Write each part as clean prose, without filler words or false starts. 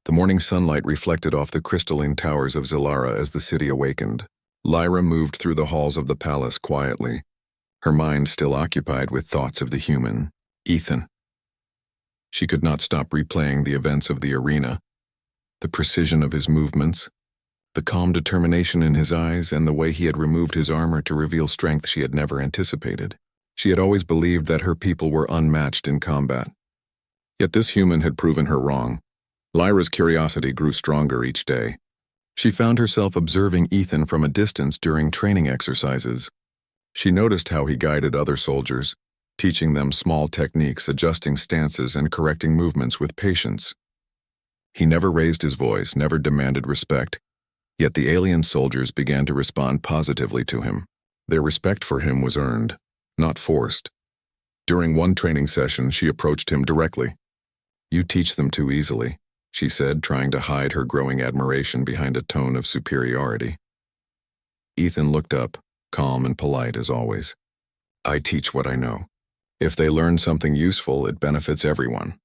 The morning sunlight reflected off the crystalline towers of Zilara as the city awakened. Lyra moved through the halls of the palace quietly, her mind still occupied with thoughts of the human, Ethan. She could not stop replaying the events of the arena, the precision of his movements, the calm determination in his eyes, and the way he had removed his armor to reveal strength she had never anticipated. She had always believed that her people were unmatched in combat. Yet this human had proven her wrong. Lyra's curiosity grew stronger each day. She found herself observing Ethan from a distance during training exercises. She noticed how he guided other soldiers, teaching them small techniques, adjusting stances, and correcting movements with patience. He never raised his voice, never demanded respect, yet the alien soldiers began to respond positively to him. Their respect for him was earned, not forced. During one training session, she approached him directly. "You teach them too easily," she said, trying to hide her growing admiration behind a tone of superiority. Ethan looked up, calm and polite as always. "I teach what I know. If they learn something useful, it benefits everyone."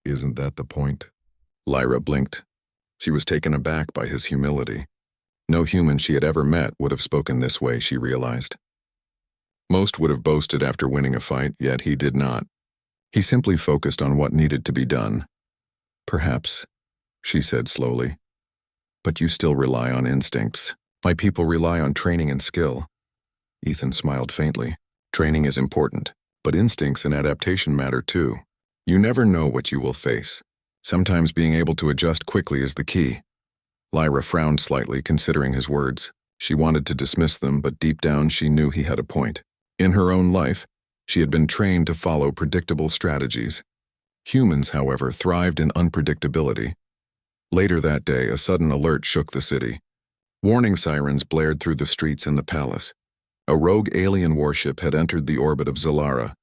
"Isn't that the point?" Lyra blinked. She was taken aback by his humility. No human she had ever met would have spoken this way, she realized. Most would have boasted after winning a fight, yet he did not. He simply focused on what needed to be done. "Perhaps," she said slowly. "But you still rely on instincts. My people rely on training and skill." Ethan smiled faintly. "Training is important, but instincts and adaptation matter too. You never know what you will face. Sometimes being able to adjust quickly is the key." Lyra frowned slightly, considering his words. She wanted to dismiss them, but deep down she knew he had a point. In her own life, she had been trained to follow predictable strategies. Humans, however, thrived in unpredictability. Later that day, a sudden alert shook the city. Warning sirens blared through the streets and the palace. A rogue alien warship had entered the orbit of Zilara,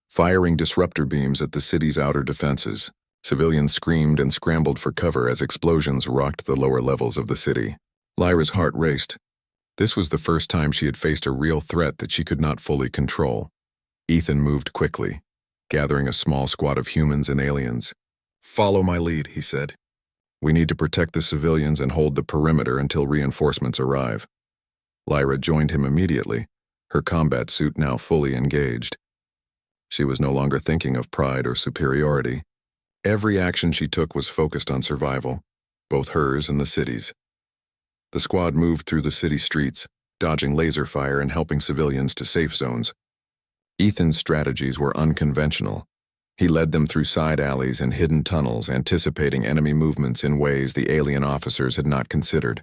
firing disruptor beams at the city's outer defenses. Civilians screamed and scrambled for cover as explosions rocked the lower levels of the city. Lyra's heart raced. This was the first time she had faced a real threat that she could not fully control. Ethan moved quickly, gathering a small squad of humans and aliens. "Follow my lead," he said. "We need to protect the civilians and hold the perimeter until reinforcements arrive." Lyra joined him immediately, her combat suit now fully engaged. She was no longer thinking of pride or superiority. Every action she took was focused on survival, both hers and the city's. The squad moved through the city streets, dodging laser fire and helping civilians to safe zones. Ethan's strategies were unconventional. He led them through side alleys and hidden tunnels, anticipating enemy movements in ways the alien officers had not considered.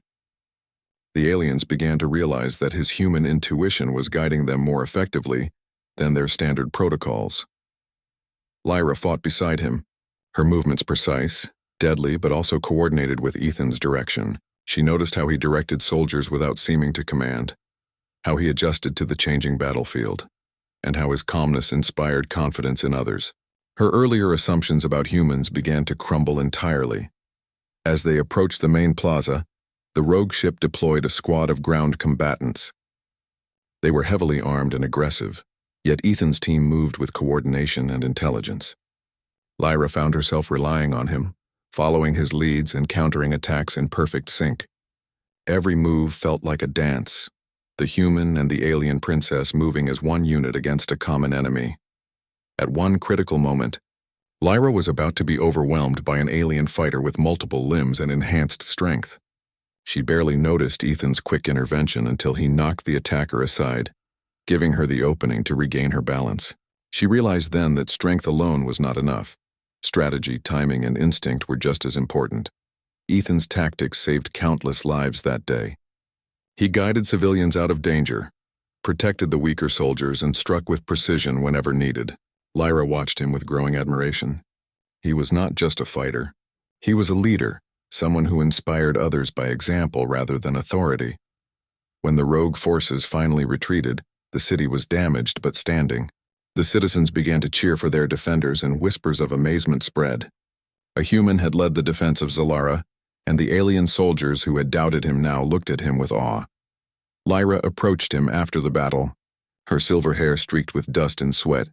The aliens began to realize that his human intuition was guiding them more effectively than their standard protocols. Lyra fought beside him, her movements precise, deadly, but also coordinated with Ethan's direction. She noticed how he directed soldiers without seeming to command, how he adjusted to the changing battlefield, and how his calmness inspired confidence in others. Her earlier assumptions about humans began to crumble entirely. As they approached the main plaza, the rogue ship deployed a squad of ground combatants. They were heavily armed and aggressive, yet Ethan's team moved with coordination and intelligence. Lyra found herself relying on him, following his leads and countering attacks in perfect sync. Every move felt like a dance, the human and the alien princess moving as one unit against a common enemy. At one critical moment, Lyra was about to be overwhelmed by an alien fighter with multiple limbs and enhanced strength. She barely noticed Ethan's quick intervention until he knocked the attacker aside, giving her the opening to regain her balance. She realized then that strength alone was not enough. Strategy, timing, and instinct were just as important. Ethan's tactics saved countless lives that day. He guided civilians out of danger, protected the weaker soldiers, and struck with precision whenever needed. Lyra watched him with growing admiration. He was not just a fighter. He was a leader, someone who inspired others by example rather than authority. When the rogue forces finally retreated, the city was damaged but standing. The citizens began to cheer for their defenders and whispers of amazement spread. A human had led the defense of Zilara, and the alien soldiers who had doubted him now looked at him with awe. Lyra approached him after the battle, her silver hair streaked with dust and sweat,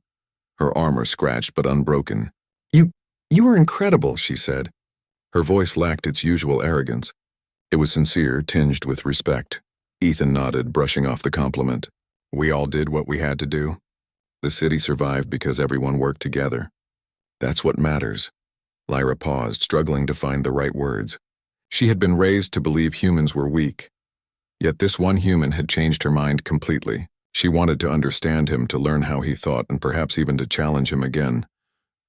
her armor scratched but unbroken. You were incredible," she said. Her voice lacked its usual arrogance. It was sincere, tinged with respect. Ethan nodded, brushing off the compliment. We all did what we had to do. The city survived because everyone worked together. That's what matters. Lyra paused, struggling to find the right words. She had been raised to believe humans were weak. Yet this one human had changed her mind completely. She wanted to understand him, to learn how he thought, and perhaps even to challenge him again.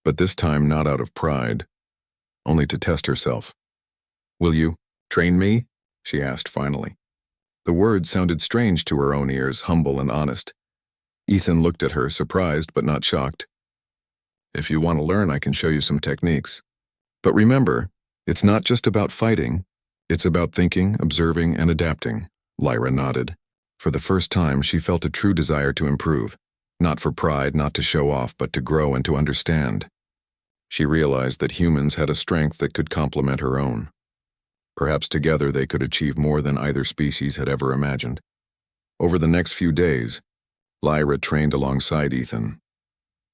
But this time not out of pride, only to test herself. Will you train me? She asked finally. The words sounded strange to her own ears, humble and honest. Ethan looked at her, surprised but not shocked. If you want to learn, I can show you some techniques. But remember, it's not just about fighting. It's about thinking, observing, and adapting. Lyra nodded. For the first time, she felt a true desire to improve. Not for pride, not to show off, but to grow and to understand. She realized that humans had a strength that could complement her own. Perhaps together they could achieve more than either species had ever imagined. Over the next few days, Lyra trained alongside Ethan.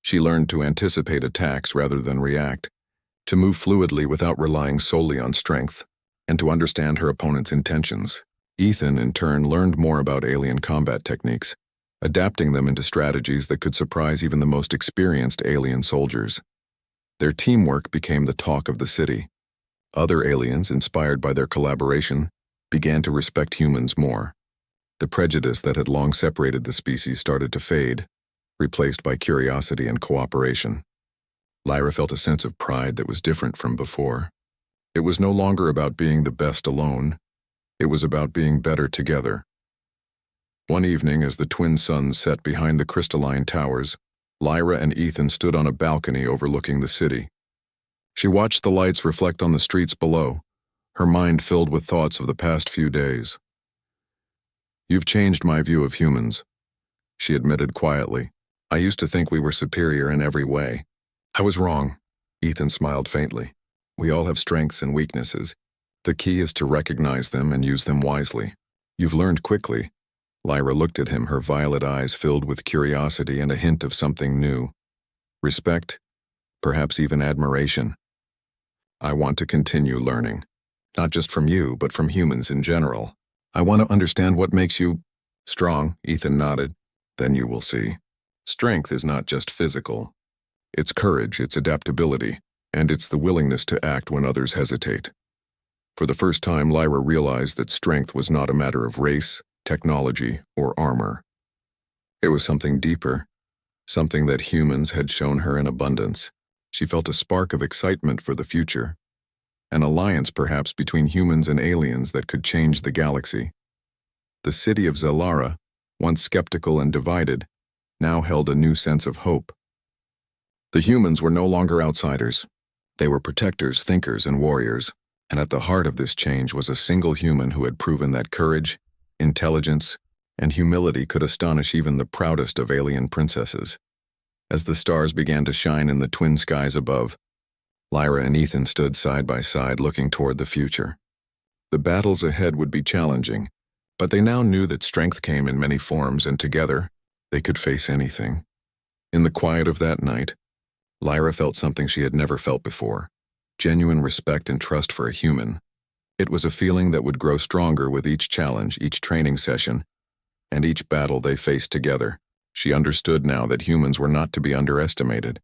She learned to anticipate attacks rather than react, to move fluidly without relying solely on strength, and to understand her opponent's intentions. Ethan, in turn, learned more about alien combat techniques, adapting them into strategies that could surprise even the most experienced alien soldiers. Their teamwork became the talk of the city. Other aliens, inspired by their collaboration, began to respect humans more. The prejudice that had long separated the species started to fade, replaced by curiosity and cooperation. Lyra felt a sense of pride that was different from before. It was no longer about being the best alone. It was about being better together. One evening, as the twin suns set behind the crystalline towers, Lyra and Ethan stood on a balcony overlooking the city. She watched the lights reflect on the streets below, her mind filled with thoughts of the past few days. You've changed my view of humans, she admitted quietly. I used to think we were superior in every way. I was wrong, Ethan smiled faintly. We all have strengths and weaknesses. The key is to recognize them and use them wisely. You've learned quickly. Lyra looked at him, her violet eyes filled with curiosity and a hint of something new. Respect, perhaps even admiration. I want to continue learning, not just from you, but from humans in general. I want to understand what makes you strong, Ethan nodded. Then you will see. Strength is not just physical. It's courage, it's adaptability, and it's the willingness to act when others hesitate. For the first time, Lyra realized that strength was not a matter of race, technology, or armor. It was something deeper, something that humans had shown her in abundance. She felt a spark of excitement for the future, an alliance perhaps between humans and aliens that could change the galaxy. The city of Zilara, once skeptical and divided, now held a new sense of hope. The humans were no longer outsiders. They were protectors, thinkers, and warriors, and at the heart of this change was a single human who had proven that courage, intelligence, and humility could astonish even the proudest of alien princesses. As the stars began to shine in the twin skies above, Lyra and Ethan stood side by side looking toward the future. The battles ahead would be challenging, but they now knew that strength came in many forms, and together, they could face anything. In the quiet of that night, Lyra felt something she had never felt before, genuine respect and trust for a human. It was a feeling that would grow stronger with each challenge, each training session, and each battle they faced together. She understood now that humans were not to be underestimated,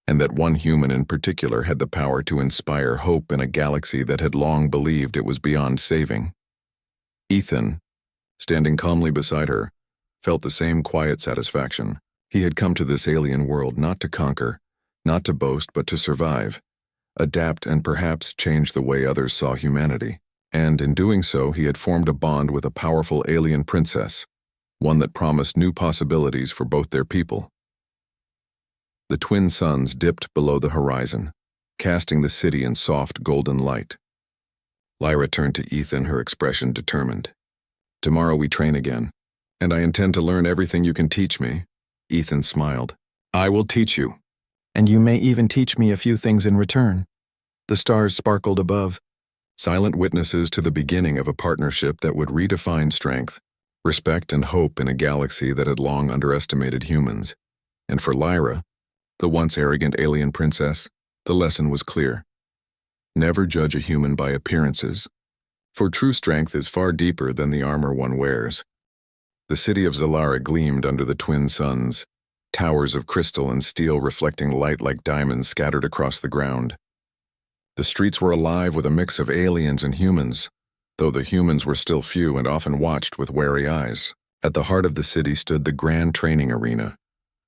and that one human in particular had the power to inspire hope in a galaxy that had long believed it was beyond saving. Ethan, standing calmly beside her, felt the same quiet satisfaction. He had come to this alien world not to conquer, not to boast, but to survive, adapt, and perhaps change the way others saw humanity. And in doing so, he had formed a bond with a powerful alien princess, one that promised new possibilities for both their people. The twin suns dipped below the horizon, casting the city in soft golden light. Lyra turned to Ethan, her expression determined. Tomorrow we train again, and I intend to learn everything you can teach me. Ethan smiled. I will teach you. And you may even teach me a few things in return. The stars sparkled above, silent witnesses to the beginning of a partnership that would redefine strength, respect, and hope in a galaxy that had long underestimated humans. And for Lyra, the once arrogant alien princess, the lesson was clear. Never judge a human by appearances, for true strength is far deeper than the armor one wears. The city of Zilara gleamed under the twin suns, towers of crystal and steel reflecting light like diamonds scattered across the ground. The streets were alive with a mix of aliens and humans, though the humans were still few and often watched with wary eyes. At the heart of the city stood the Grand Training Arena,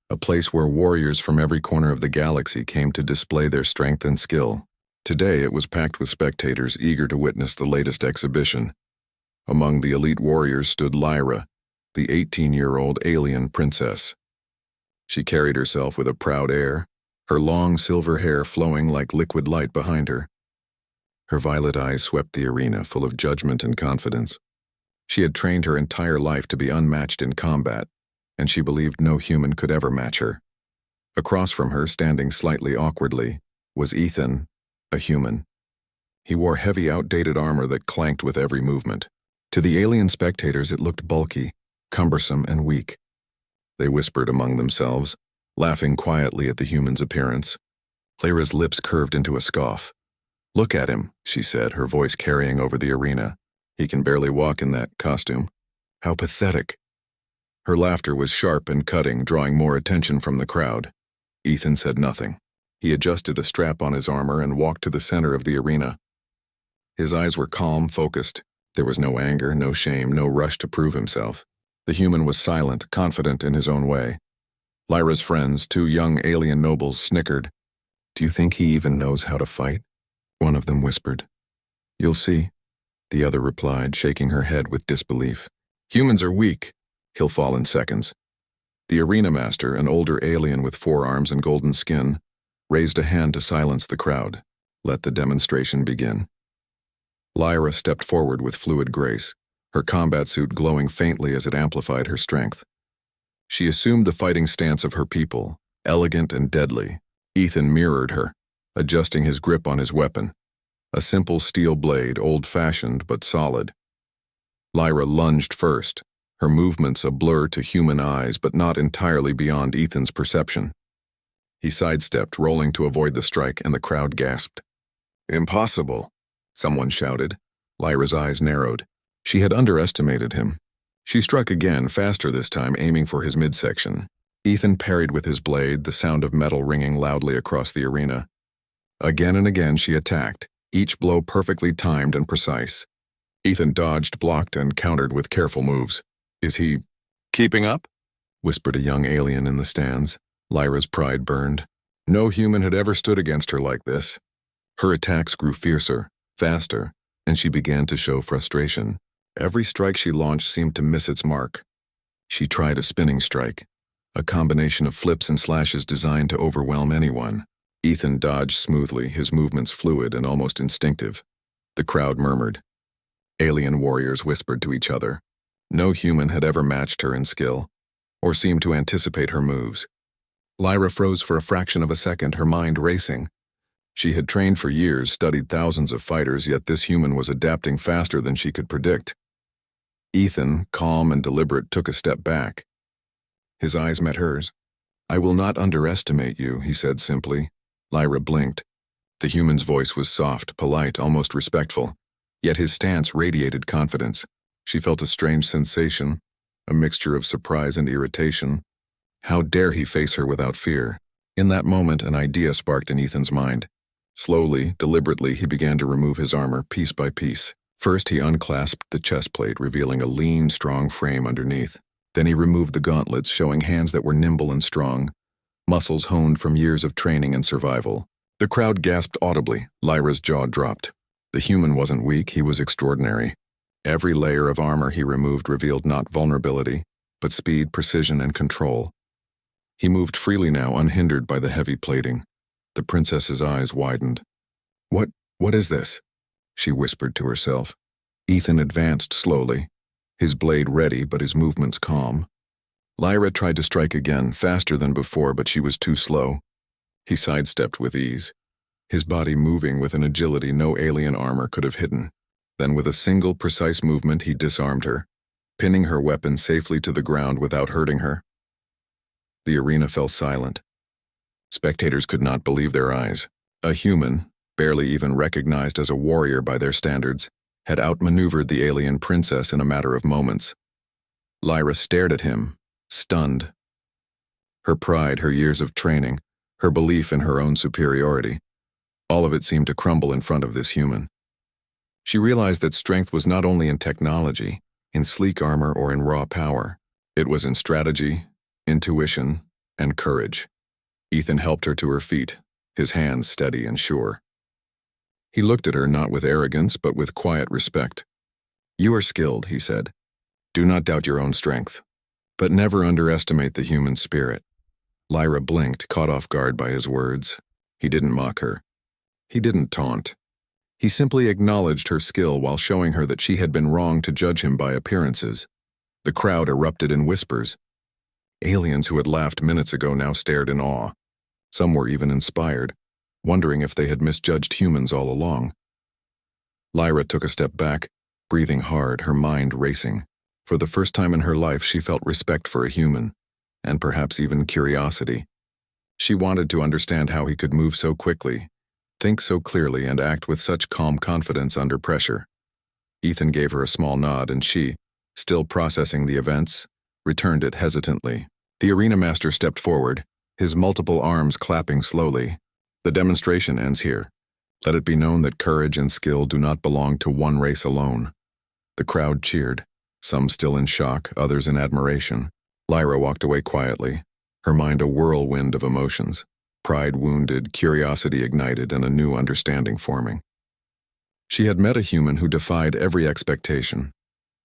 a place where warriors from every corner of the galaxy came to display their strength and skill. Today it was packed with spectators eager to witness the latest exhibition. Among the elite warriors stood Lyra, the 18-year-old alien princess. She carried herself with a proud air, her long silver hair flowing like liquid light behind her. Her violet eyes swept the arena, full of judgment and confidence. She had trained her entire life to be unmatched in combat, and she believed no human could ever match her. Across from her, standing slightly awkwardly, was Ethan, a human. He wore heavy, outdated armor that clanked with every movement. To the alien spectators, it looked bulky, cumbersome, and weak. They whispered among themselves, laughing quietly at the human's appearance. Lyra's lips curved into a scoff. "Look at him," she said, her voice carrying over the arena. "He can barely walk in that costume. How pathetic." Her laughter was sharp and cutting, drawing more attention from the crowd. Ethan said nothing. He adjusted a strap on his armor and walked to the center of the arena. His eyes were calm, focused. There was no anger, no shame, no rush to prove himself. The human was silent, confident in his own way. Lyra's friends, two young alien nobles, snickered. "Do you think he even knows how to fight?" one of them whispered. "You'll see," the other replied, shaking her head with disbelief. "Humans are weak. He'll fall in seconds." The arena master, an older alien with 4 arms and golden skin, raised a hand to silence the crowd. "Let the demonstration begin." Lyra stepped forward with fluid grace, her combat suit glowing faintly as it amplified her strength. She assumed the fighting stance of her people, elegant and deadly. Ethan mirrored her, adjusting his grip on his weapon. A simple steel blade, old-fashioned but solid. Lyra lunged first, her movements a blur to human eyes but not entirely beyond Ethan's perception. He sidestepped, rolling to avoid the strike, and the crowd gasped. "Impossible," someone shouted. Lyra's eyes narrowed. She had underestimated him. She struck again, faster this time, aiming for his midsection. Ethan parried with his blade, the sound of metal ringing loudly across the arena. Again and again she attacked, each blow perfectly timed and precise. Ethan dodged, blocked, and countered with careful moves. "Is he keeping up?" whispered a young alien in the stands. Lyra's pride burned. No human had ever stood against her like this. Her attacks grew fiercer, faster, and she began to show frustration. Every strike she launched seemed to miss its mark. She tried a spinning strike, a combination of flips and slashes designed to overwhelm anyone. Ethan dodged smoothly, his movements fluid and almost instinctive. The crowd murmured. Alien warriors whispered to each other. No human had ever matched her in skill, or seemed to anticipate her moves. Lyra froze for a fraction of a second, her mind racing. She had trained for years, studied thousands of fighters, yet this human was adapting faster than she could predict. Ethan, calm and deliberate, took a step back. His eyes met hers. "I will not underestimate you," he said simply. Lyra blinked. The human's voice was soft, polite, almost respectful, yet his stance radiated confidence. She felt a strange sensation, a mixture of surprise and irritation. How dare he face her without fear? In that moment, an idea sparked in Ethan's mind. Slowly, deliberately, he began to remove his armor, piece by piece. First, he unclasped the chest plate, revealing a lean, strong frame underneath. Then he removed the gauntlets, showing hands that were nimble and strong, muscles honed from years of training and survival. The crowd gasped audibly. Lyra's jaw dropped. The human wasn't weak, he was extraordinary. Every layer of armor he removed revealed not vulnerability, but speed, precision, and control. He moved freely now, unhindered by the heavy plating. The princess's eyes widened. What is this?" she whispered to herself. Ethan advanced slowly, his blade ready but his movements calm. Lyra tried to strike again, faster than before, but she was too slow. He sidestepped with ease, his body moving with an agility no alien armor could have hidden. Then with a single precise movement he disarmed her, pinning her weapon safely to the ground without hurting her. The arena fell silent. Spectators could not believe their eyes. A human, barely even recognized as a warrior by their standards, had outmaneuvered the alien princess in a matter of moments. Lyra stared at him, stunned. Her pride, her years of training, her belief in her own superiority, all of it seemed to crumble in front of this human. She realized that strength was not only in technology, in sleek armor, or in raw power. It was in strategy, intuition, and courage. Ethan helped her to her feet, his hands steady and sure. He looked at her not with arrogance, but with quiet respect. "You are skilled," he said. "Do not doubt your own strength, but never underestimate the human spirit." Lyra blinked, caught off guard by his words. He didn't mock her. He didn't taunt. He simply acknowledged her skill while showing her that she had been wrong to judge him by appearances. The crowd erupted in whispers. Aliens who had laughed minutes ago now stared in awe. Some were even inspired, wondering if they had misjudged humans all along. Lyra took a step back, breathing hard, her mind racing. For the first time in her life, she felt respect for a human, and perhaps even curiosity. She wanted to understand how he could move so quickly, think so clearly, and act with such calm confidence under pressure. Ethan gave her a small nod, and she, still processing the events, returned it hesitantly. The arena master stepped forward, his multiple arms clapping slowly. "The demonstration ends here. Let it be known that courage and skill do not belong to one race alone." The crowd cheered, some still in shock, others in admiration. Lyra walked away quietly, her mind a whirlwind of emotions. Pride wounded, curiosity ignited, and a new understanding forming. She had met a human who defied every expectation,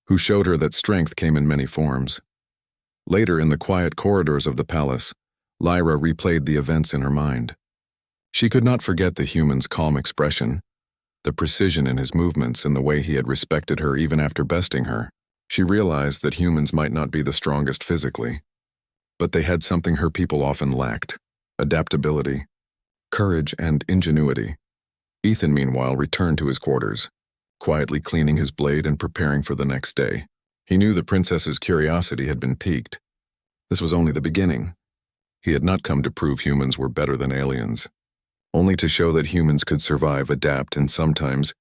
who showed her that strength came in many forms. Later, in the quiet corridors of the palace, Lyra replayed the events in her mind. She could not forget the human's calm expression, the precision in his movements, and the way he had respected her even after besting her. She realized that humans might not be the strongest physically, but they had something her people often lacked: adaptability, courage, and ingenuity. Ethan, meanwhile, returned to his quarters, quietly cleaning his blade and preparing for the next day. He knew the princess's curiosity had been piqued. This was only the beginning. He had not come to prove humans were better than aliens, only to show that humans could survive, adapt, and sometimes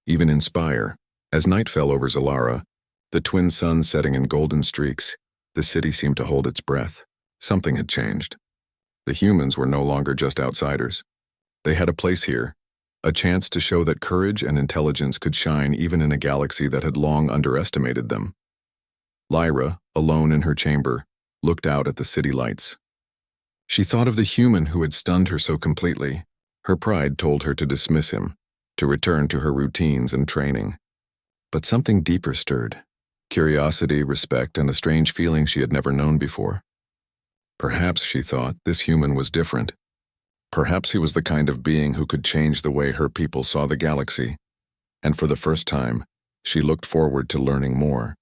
even inspire. As night fell over Zilara, the twin suns setting in golden streaks, the city seemed to hold its breath. Something had changed. The humans were no longer just outsiders. They had a place here, a chance to show that courage and intelligence could shine even in a galaxy that had long underestimated them. Lyra, alone in her chamber, looked out at the city lights. She thought of the human who had stunned her so completely. Her pride told her to dismiss him, to return to her routines and training. But something deeper stirred: curiosity, respect, and a strange feeling she had never known before. Perhaps, she thought, this human was different. Perhaps he was the kind of being who could change the way her people saw the galaxy. And for the first time, she looked forward to learning more.